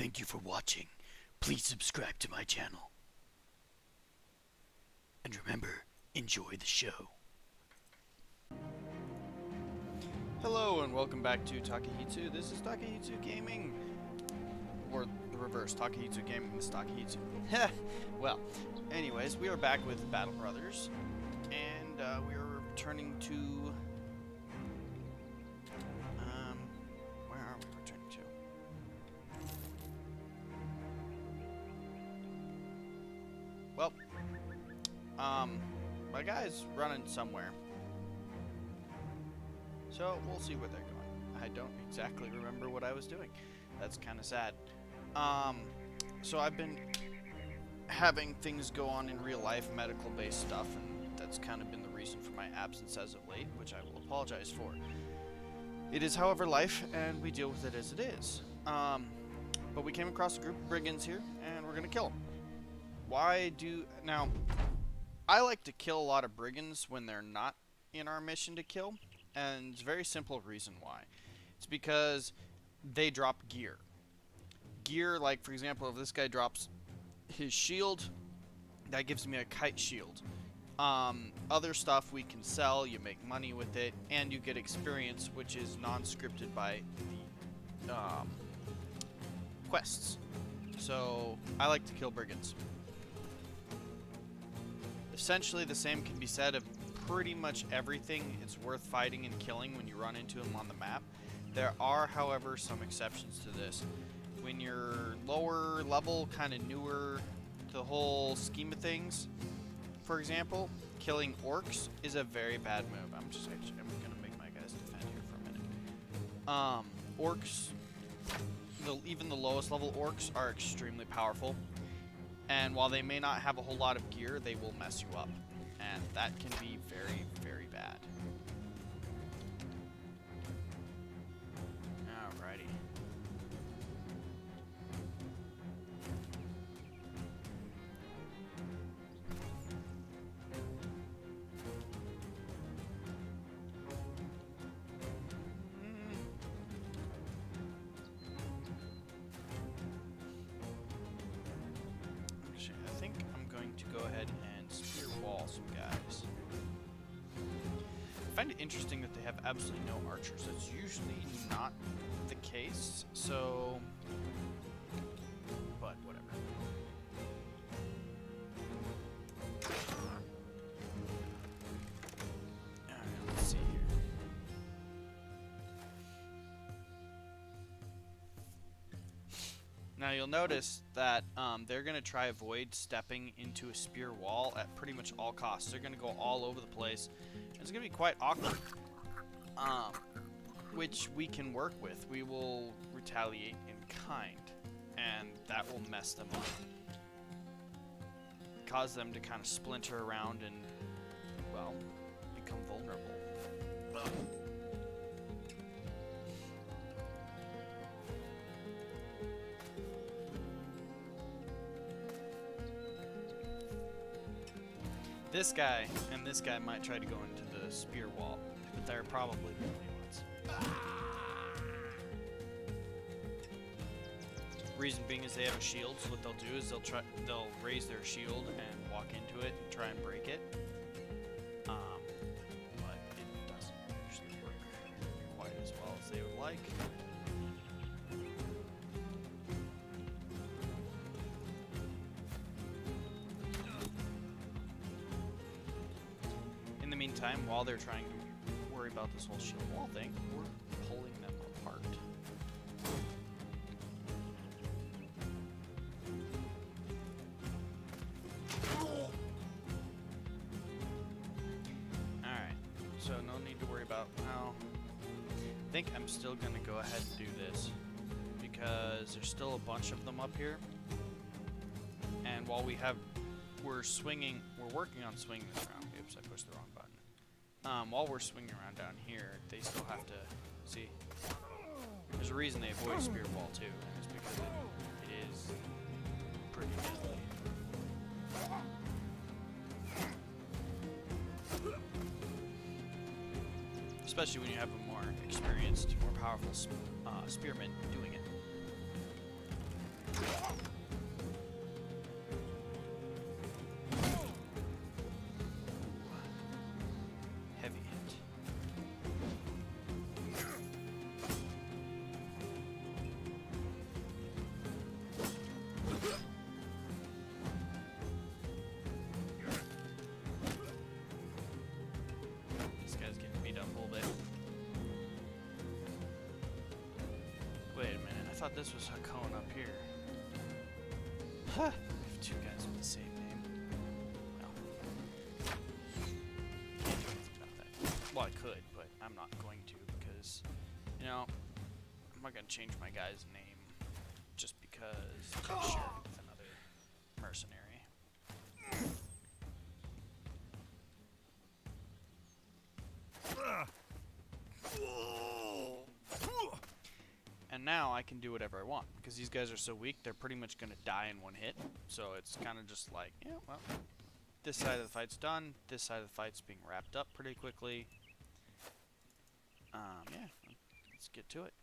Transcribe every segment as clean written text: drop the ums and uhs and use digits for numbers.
Thank you for watching. Please subscribe to my channel. And remember, enjoy the show. Hello and welcome back to Takehitsu. This is Takehitsu Gaming. Or the reverse, Takehitsu Gaming, this is Takehitsu. Well, anyways, we are back with Battle Brothers. And we are returning to... where are we returning to? Well, my guy's running somewhere. So, we'll see where they're going. I don't exactly remember what I was doing. That's kind of sad. So I've been having things go on in real life, medical-based stuff, and that's kind of been the reason for my absence as of late, which I will apologize for. It is, however, life, and we deal with it as it is. But we came across a group of brigands here, and we're going to kill them. Now, I like to kill a lot of brigands when they're not in our mission to kill. And it's a very simple reason why. It's because they drop gear. Gear, like, for example, if this guy drops his shield, that gives me a kite shield. Other stuff we can sell, you make money with it, and you get experience, which is non-scripted by the quests. So, I like to kill brigands. Essentially, the same can be said of pretty much everything it's worth fighting and killing when you run into them on the map. There are, however, some exceptions to this. When you're lower level, kind of newer to the whole scheme of things, for example, killing orcs is a very bad move. I'm gonna make my guys defend here for a minute. Orcs, even the lowest level orcs are extremely powerful, and while they may not have a whole lot of gear, they will mess you up. And that can be very, very bad. Alrighty. Actually, I think I'm going to go ahead and spear wall some guys. I find it interesting that they have absolutely no archers. That's usually not the case, so... but whatever. Alright, let's see here. Now you'll notice that they're going to try avoid stepping into a spear wall at pretty much all costs. They're going to go all over the place. It's going to be quite awkward, which we can work with. We will retaliate in kind, and that will mess them up. Cause them to kind of splinter around and, well, become vulnerable. This guy and this guy might try to go into the spear wall, but they're probably the only ones. Reason being is they have a shield, so what they'll do is they'll raise their shield and walk into it and try and break it. But it doesn't usually work quite as well as they would like. In the meantime, while they're trying to worry about this whole shield wall thing, we're pulling them apart. Alright, so no need to worry about now. I think I'm still gonna go ahead and do this because there's still a bunch of them up here. And while we're working on swinging this around. Oops, I pushed the wrong button. While we're swinging around down here, they still have to see. There's a reason they avoid spear wall too, and it's because it is pretty deadly. Especially when you have a more experienced, more powerful spearman doing it. thought this was Hakone up here. Huh. We have two guys with the same name. No. Can't do anything about that. Well, I could, but I'm not going to because, you know, I'm not going to change my guy's name just because I share it with another mercenary. And now I can do whatever I want because these guys are so weak, they're pretty much going to die in one hit. So it's kind of just like, yeah, well, this side of the fight's done. This side of the fight's being wrapped up pretty quickly. Yeah, let's get to it.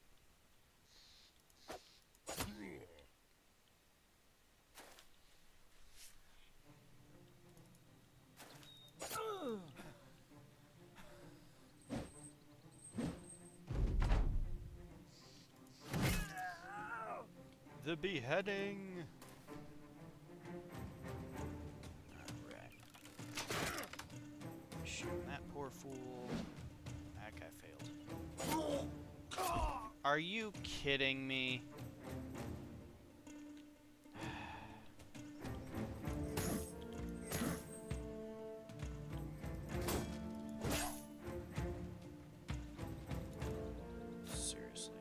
The beheading. Alright. Shooting that poor fool. That guy failed. Are you kidding me? Seriously.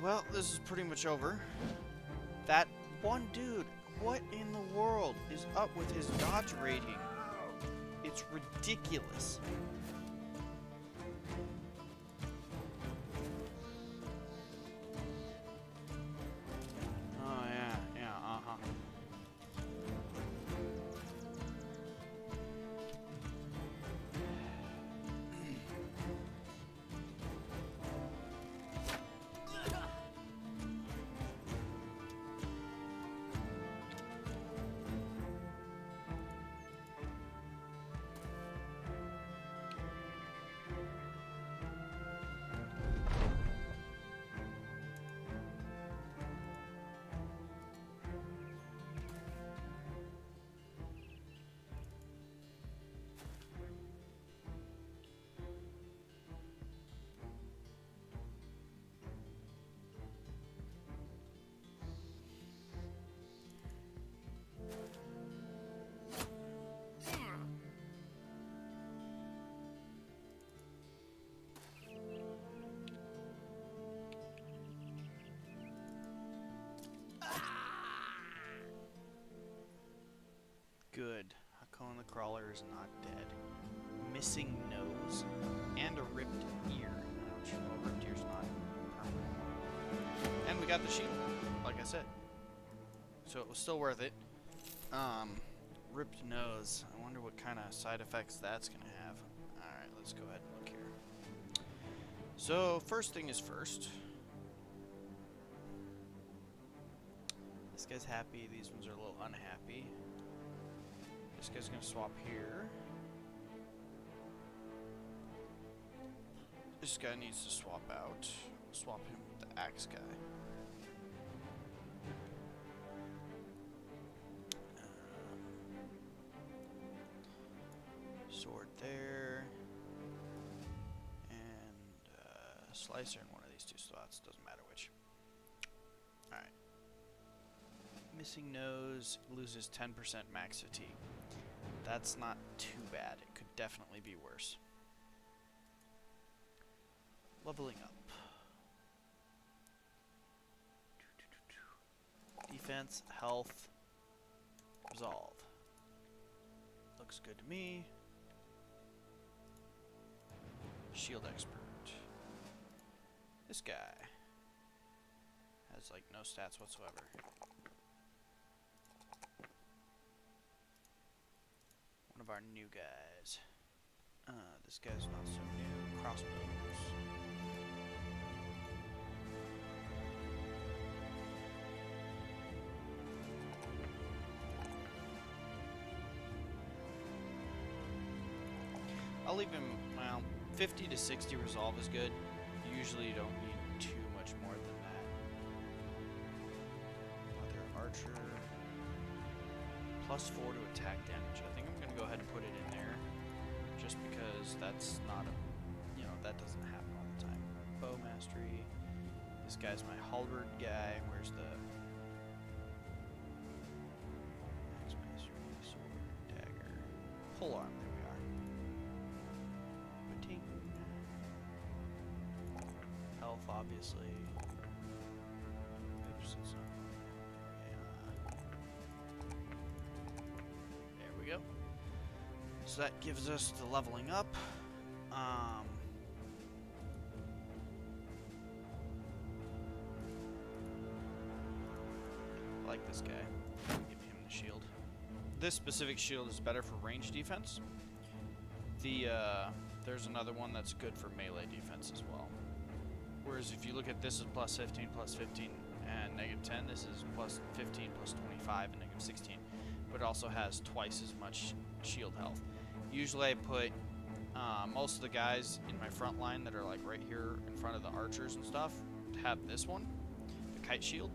Well, this is pretty much over. That one dude, what in the world is up with his dodge rating? It's ridiculous. Oh, yeah, uh-huh. Good. Hakone the Crawler is not dead. Missing nose and a ripped ear. Ouch. Well, ripped ear's not permanent. And we got the shield, like I said. So it was still worth it. Ripped nose. I wonder what kind of side effects that's going to have. Alright, let's go ahead and look here. So, first thing is first. This guy's happy. These ones are a little unhappy. This guy's gonna swap here. This guy needs to swap out. Swap him with the axe guy. Sword there. And slicer in one of these two slots. Doesn't matter which. Alright. Missing nose loses 10% max fatigue. That's not too bad. It could definitely be worse. Leveling up. Defense, health, resolve. Looks good to me. Shield expert. This guy has like no stats whatsoever. One of our new guys. This guy's not so new. Crossbows. I'll even, well, 50 to 60 resolve is good. Usually you don't need too much more than that. Another archer. +4 to attack damage. I think I'm going to go ahead and put it in there. Just because that's not a, you know, that doesn't happen all the time. Bow mastery. This guy's my halberd guy. Where's the axe mastery, sword, dagger, pole arm? There we are. Ba-ting. Health, obviously. Oops, it's not. There we go. So that gives us the leveling up. I like this guy. Give him the shield. This specific shield is better for range defense. There's another one that's good for melee defense as well. Whereas if you look at this is +15, +15, and -10, this is +15, +25, and -16. But it also has twice as much shield health. Usually I put most of the guys in my front line that are like right here in front of the archers and stuff have this one, the kite shield,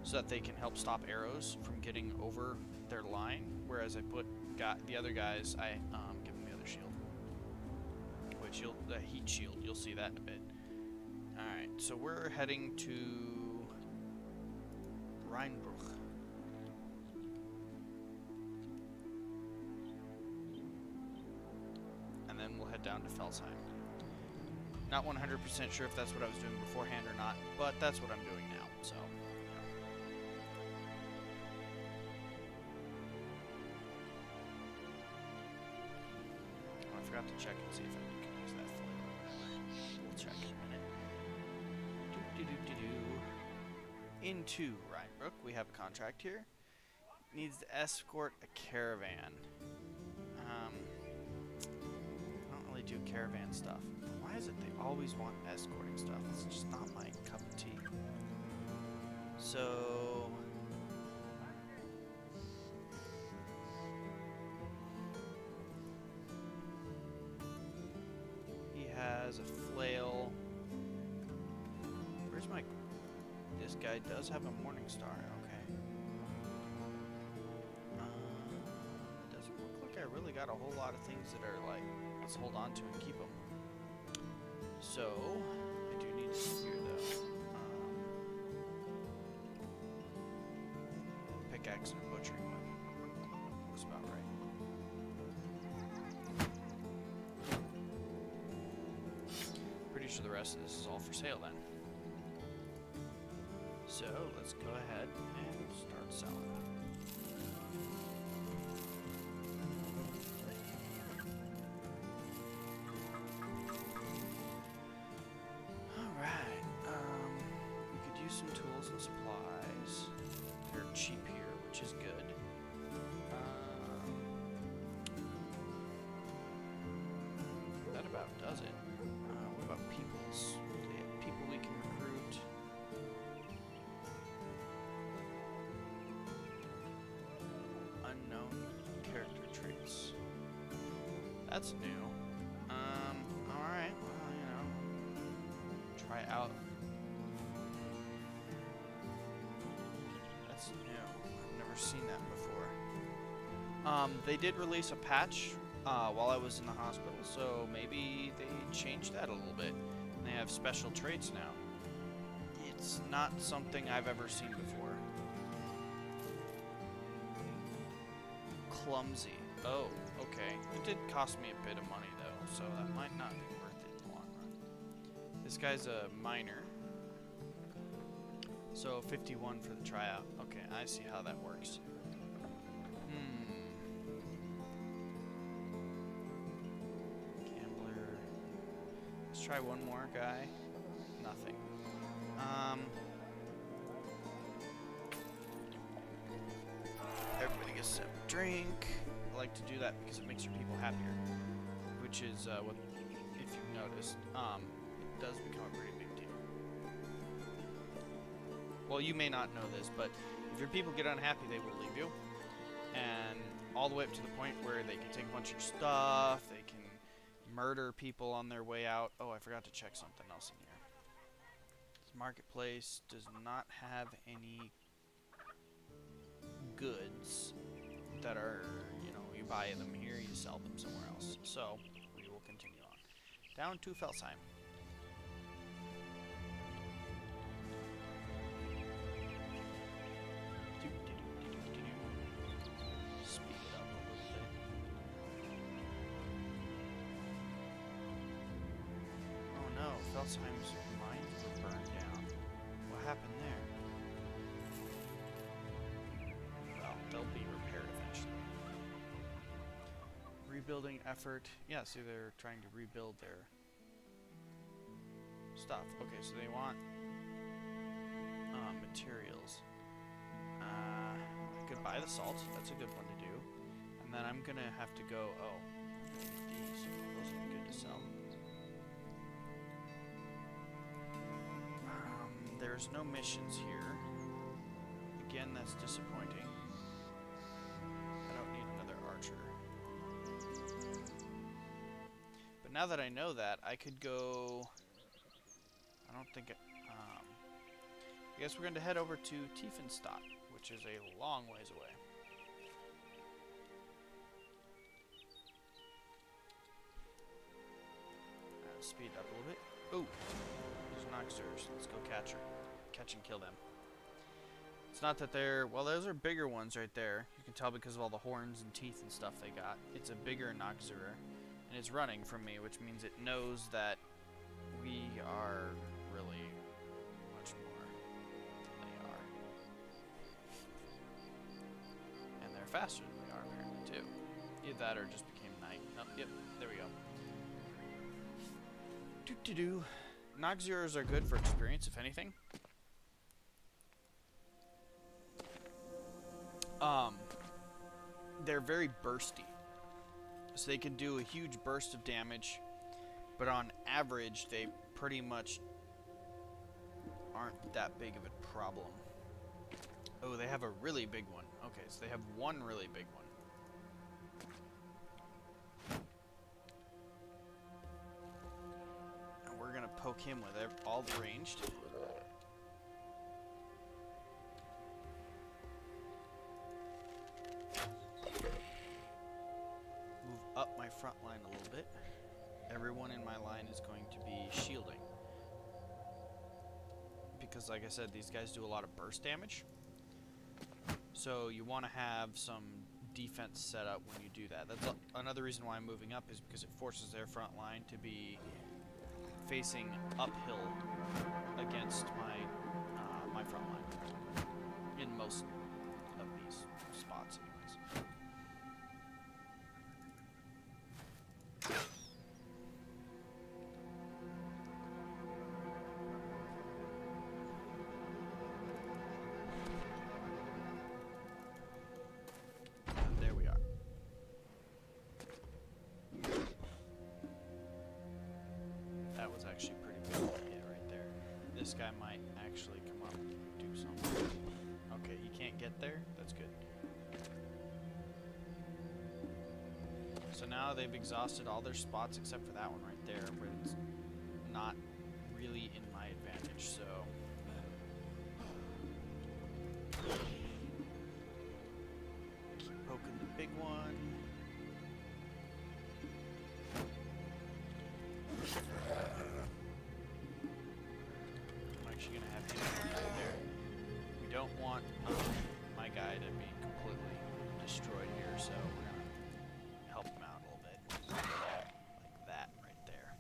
so that they can help stop arrows from getting over their line. Whereas I put the other guys, I give them the other shield, which the heat shield. You'll see that in a bit. All right, so we're heading to Rheinbruch. And then we'll head down to Felsheim. Not 100% sure if that's what I was doing beforehand or not, but that's what I'm doing now, so. Oh, I forgot to check and see if I can use that flail or whatever. We'll check in a minute. Into Rheinbruch, we have a contract here. Needs to escort a caravan. Do caravan stuff. Why is it they always want escorting stuff? It's just not my cup of tea. So he has a flail. Where's my? This guy does have a morning star. Okay. It doesn't look like I really got a whole lot of things that are like. Let's hold on to and keep them. So, I do need to spear though. Pickaxe and a butchering weapon. Looks about right. Pretty sure the rest of this is all for sale then. So, let's go ahead and start selling. Some tools and supplies. They're cheap here, which is good. That about does it. What about peoples? Do they have people we can recruit? Unknown character traits. That's new. Alright, well, you know. Try out. I've never seen that before. They did release a patch while I was in the hospital, so maybe they changed that a little bit. And they have special traits now. It's not something I've ever seen before. Clumsy. Oh, okay. It did cost me a bit of money, though, so that might not be worth it in the long run. This guy's a miner. So 51 for the tryout. Okay, I see how that works. Gambler. Let's try one more guy. Nothing. Everybody gets a drink. I like to do that because it makes your people happier. Which is what, if you've noticed, it does become a pretty big deal. Well, you may not know this, but if your people get unhappy, they will leave you. And all the way up to the point where they can take a bunch of your stuff, they can murder people on their way out. Oh, I forgot to check something else in here. This marketplace does not have any goods that are, you know, you buy them here, you sell them somewhere else. So, we will continue on. Down to Felsheim. Speed it up a little bit. Oh no, Felsheim's mines were burned down. What happened there? Well, they'll be repaired eventually. Rebuilding effort. Yeah, see, they're trying to rebuild their stuff. Okay, so they want materials. I could buy the salt. That's a good one to do. And then I'm gonna have to go. Oh, these. Those would be good to sell. There's no missions here. Again, that's disappointing. I don't need another archer. But now that I know that, I could go. I don't think it. I guess we're going to head over to Tiefenstadt, which is a long ways away. Speed up a little bit. Ooh, there's Noxers. Let's go catch her. Catch and kill them. It's not that they're... Well, those are bigger ones right there. You can tell because of all the horns and teeth and stuff they got. It's a bigger Noxer, and it's running from me, which means it knows that we are really much more than they are. And they're faster than we are, apparently, too. Either that or just became night. Oh, yep, there we go. Doo-doo-doo. Noxers are good for experience, if anything. They're very bursty. So they can do a huge burst of damage, but on average, they pretty much aren't that big of a problem. Oh, they have a really big one. Okay, so they have one really big one. And we're gonna poke him with all the ranged. Up my front line a little bit. Everyone in my line is going to be shielding. Because like I said, these guys do a lot of burst damage. So you want to have some defense set up when you do that. That's another reason why I'm moving up, is because it forces their front line to be facing uphill against my my front line. In most of these spots anyways. Actually pretty good hit right there. This guy might actually come up and do something. Okay, he can't get there. That's good. So now they've exhausted all their spots except for that one right there, where it's not really in my advantage, so... Keep poking the big one. My guy to be completely destroyed here, so we're gonna help him out a little bit. Like that right there.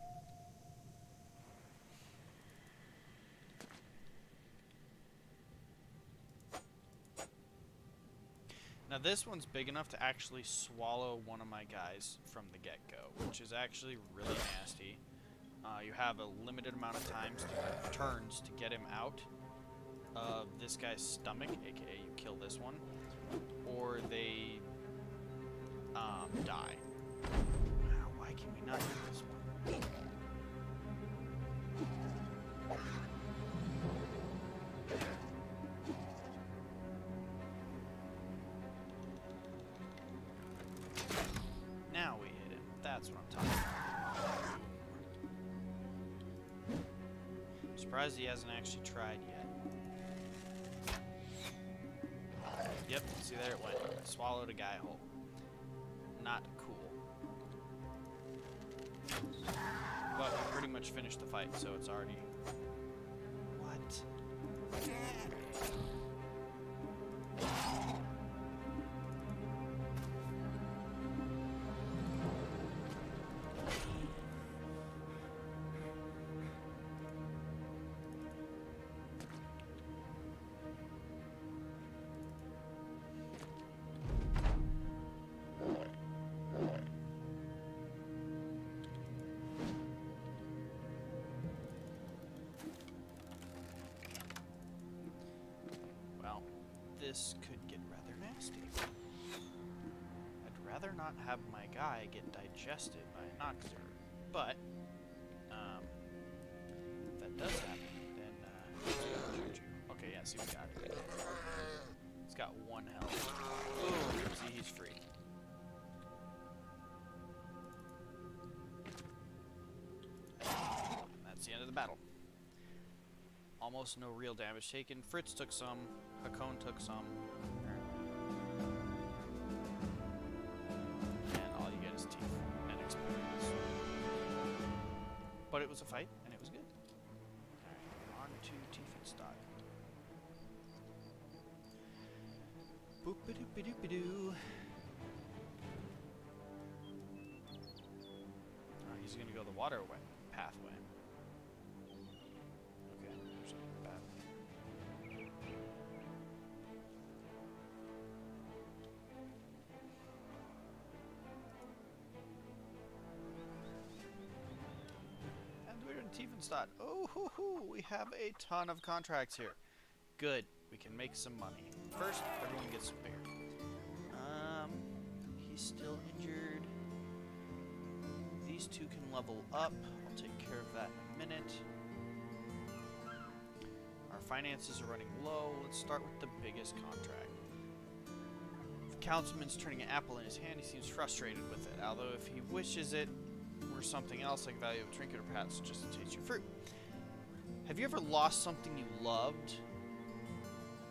Now this one's big enough to actually swallow one of my guys from the get-go, which is actually really nasty. You have a limited amount of turns to get him out of this guy's stomach, aka you kill this one, or they die. Wow, why can we not do this one? Now we hit him. That's what I'm talking about. Surprised he hasn't actually tried yet. Yep, see there it went. Swallowed a guy whole. Not cool. But we pretty much finished the fight, so it's already... What? Well, this could get rather nasty. I'd rather not have my guy get digested by an oxer, but if that does happen, then okay, yeah, see, we got it. It's got 1 health. Boom, see, he's free. And that's the end of the battle. Almost no real damage taken. Fritz took some. Hakone took some. And all you get is teeth and experience. But it was a fight, and it was good. Alright, on to Tiefenstock. Boop-a-doop-a-doop-a-doo. Oh, he's gonna go the waterway pathway. Okay, there's a path. And we're in Tiefenstadt. Oh, hoo, hoo, we have a ton of contracts here. Good, we can make some money. First, everyone gets some beer. He's still injured. These two can level up. I'll take care of that in a minute. Our finances are running low. Let's start with the biggest contract. The councilman's turning an apple in his hand. He seems frustrated with it, although if he wishes it were something else like value of a trinket or perhaps just a taste of fruit. Have you ever lost something you loved?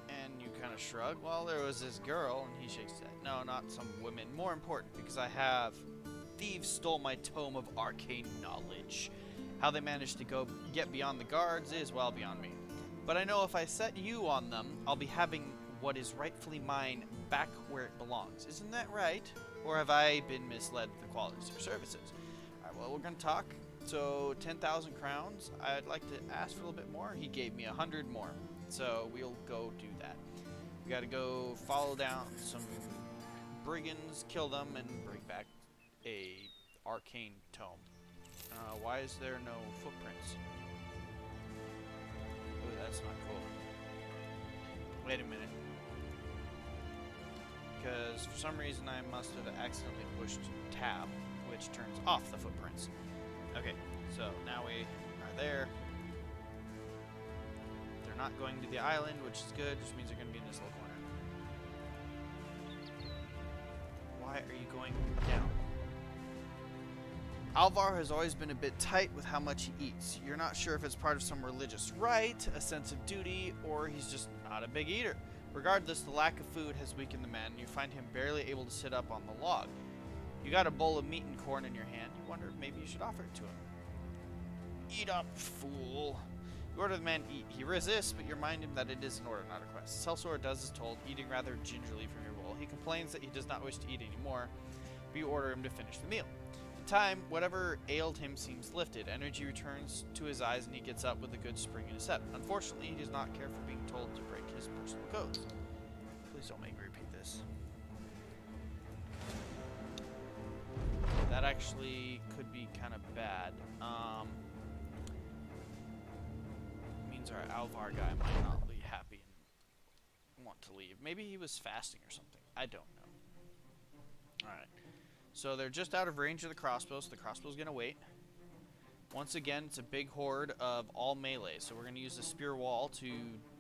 And you kind of shrug. Well, there was this girl, and he shakes his head. No, not some women. More important, because I have... Thieves stole my tome of arcane knowledge. How they managed to get beyond the guards is well beyond me. But I know if I set you on them, I'll be having what is rightfully mine back where it belongs. Isn't that right? Or have I been misled with the qualities of your services? Alright, well, we're going to talk. So, 10,000 crowns. I'd like to ask for a little bit more. He gave me 100 more. So, we'll go do that. We got to go follow down some brigands, kill them, and bring back a arcane tome. Why is there no footprints? Oh, that's not cool. Wait a minute. Because for some reason I must have accidentally pushed tab, which turns off the footprints. Okay, so now we are there. They're not going to the island, which is good, which means they're going to be in this little corner. Why are you going down? Alvar has always been a bit tight with how much he eats. You're not sure if it's part of some religious rite, a sense of duty, or he's just not a big eater. Regardless, the lack of food has weakened the man, and you find him barely able to sit up on the log. You got a bowl of meat and corn in your hand. You wonder if maybe you should offer it to him. Eat up, fool. You order the man eat. He resists, but you remind him that it is an order, not a request. Sellsword does as told, eating rather gingerly from your bowl. He complains that he does not wish to eat anymore, but you order him to finish the meal. In time, whatever ailed him seems lifted. Energy returns to his eyes, and he gets up with a good spring in his step. Unfortunately, he does not care for being told to break his personal codes. Please don't make me repeat this. That actually could be kind of bad. Means our Alvar guy might not be happy and want to leave. Maybe he was fasting or something. I don't know. Alright. So they're just out of range of the crossbow, so the crossbow's going to wait. Once again, it's a big horde of all melee, so we're going to use the spear wall to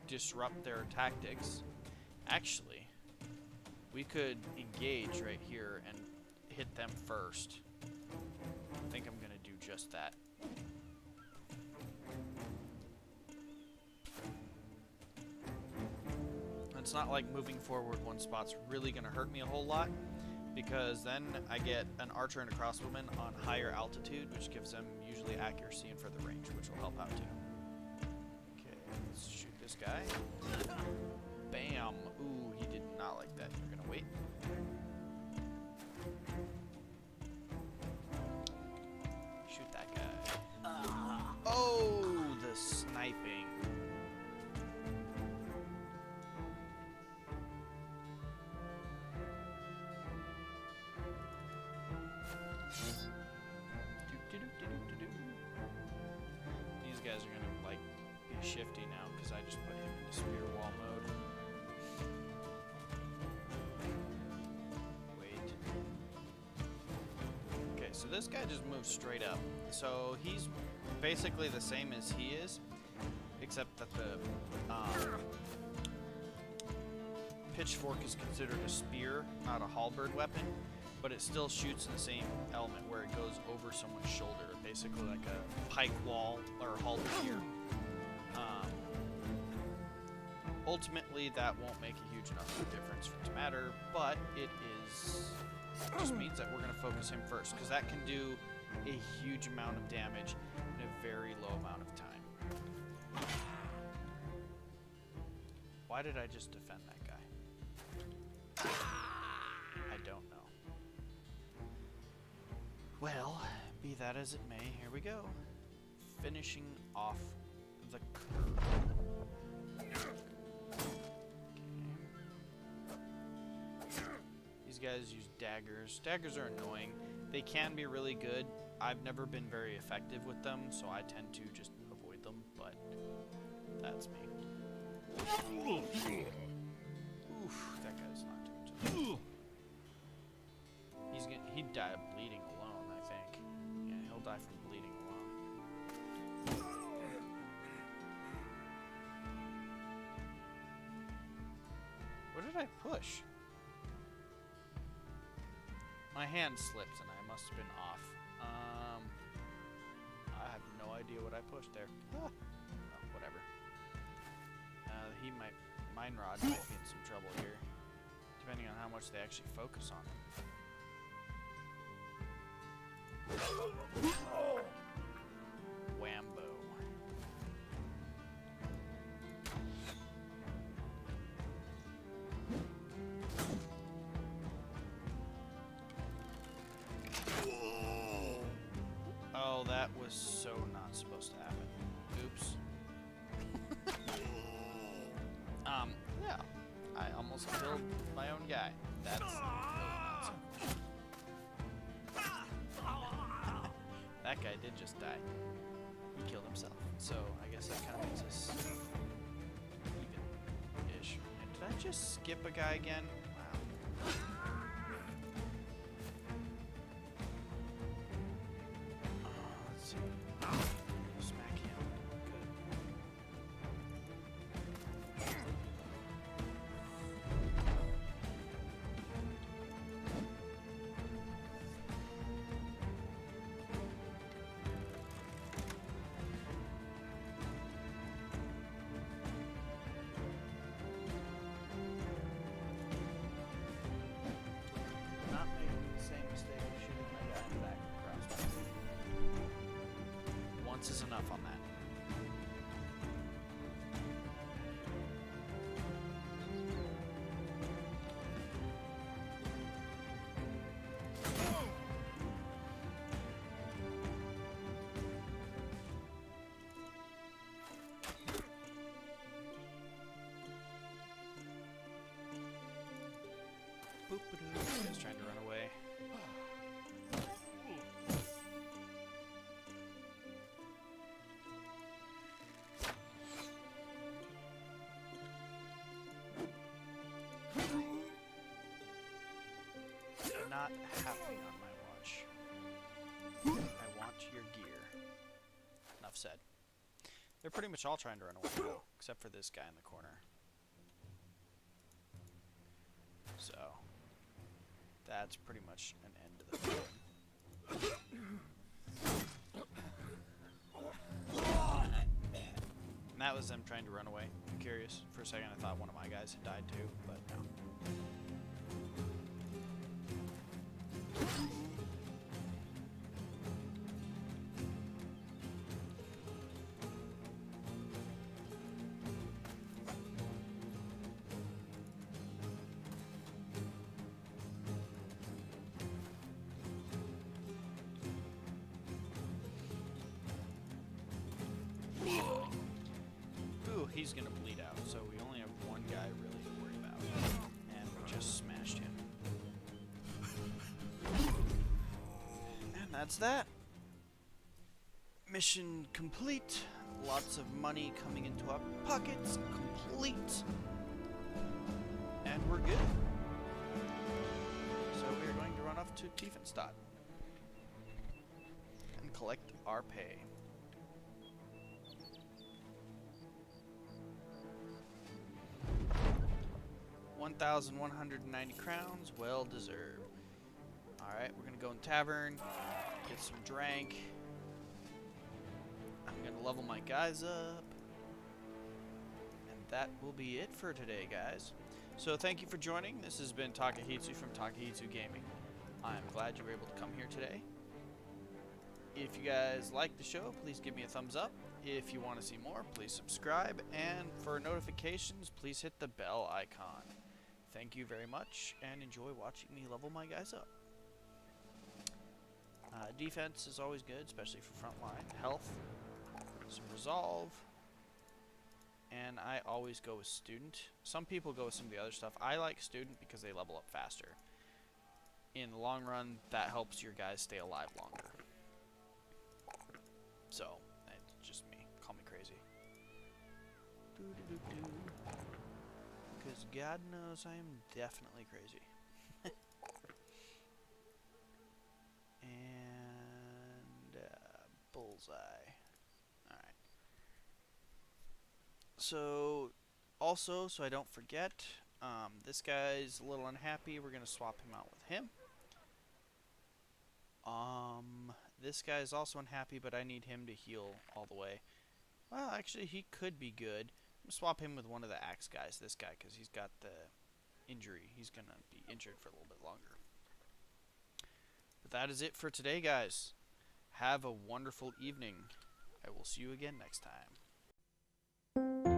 disrupt their tactics. Actually, we could engage right here and hit them first. I think I'm going to do just that. It's not like moving forward one spot's really going to hurt me a whole lot, because then I get an archer and a crossbowman on higher altitude, which gives them usually accuracy and further range, which will help out too. Okay, let's shoot this guy. Bam! Ooh, he did not like that. You're gonna wait. Shoot that guy. Oh, the sniping. These guys are gonna like be shifty now because I just put him into spear wall mode. Wait. Okay, so this guy just moves straight up. So he's basically the same as he is, except that the pitchfork is considered a spear, not a halberd weapon. But it still shoots in the same element where it goes over someone's shoulder, basically like a pike wall or halberd. Ultimately, that won't make a huge enough difference for it to matter, but it just means that we're going to focus him first, because that can do a huge amount of damage in a very low amount of time. Why did I just defend that guy? I don't know. Well, be that as it may, here we go. Finishing off the curve. Okay. These guys use daggers. Daggers are annoying. They can be really good. I've never been very effective with them, so I tend to just avoid them, but that's me. Oof, that guy's not doing too much. He'd die of bleeding alone, I think. Yeah, he'll die from bleeding alone. What did I push? My hand slipped and I must have been off. I have no idea what I pushed there. Oh, whatever. Mine Rod might be in some trouble here, depending on how much they actually focus on him. Whambo. Oh, that was so not supposed to happen. Oops. Yeah. I almost killed my own guy. That's that guy did just die. He killed himself. So I guess that kind of makes us even-ish. And did I just skip a guy again? Wow. Let's see. Smack him. Good. Not making the same mistake of shooting my guy in the back of the crossbow. Once is enough on that. Boop-a-doo. This guy's trying to run away. Not happening on my watch. I want your gear. Enough said. They're pretty much all trying to run away now, except for this guy in the corner. So, that's pretty much an end to the film. And that was them trying to run away. I'm curious. For a second I thought one of my guys had died too, but no. Ooh, he's gonna bleed out, so we only have one guy really to worry about. And we just smashed him. And that's that. Mission complete. Lots of money coming into our pockets. Complete. And we're good. So we're going to run off to Tiefenstadt and collect our pay. $1,190 crowns, well deserved. Alright, we're gonna go in tavern, get some drank. I'm gonna level my guys up. And that will be it for today, guys. So thank you for joining. This has been Takehitsu from Takehitsu Gaming. I'm glad you were able to come here today. If you guys like the show, please give me a thumbs up. If you want to see more, please subscribe. And for notifications, please hit the bell icon. Thank you very much, and enjoy watching me level my guys up. Defense is always good, especially for frontline. Health, some resolve, and I always go with student. Some people go with some of the other stuff. I like student because they level up faster. In the long run, that helps your guys stay alive longer. So, it's just me. Call me crazy. Because God knows I am definitely crazy. And bullseye. Alright. So, also, so I don't forget, this guy's a little unhappy. We're going to swap him out with him. This guy's also unhappy, but I need him to heal all the way. Well, actually, he could be good. I'm going to swap him with one of the axe guys, this guy, because he's got the injury. He's going to be injured for a little bit longer. But that is it for today, guys. Have a wonderful evening. I will see you again next time.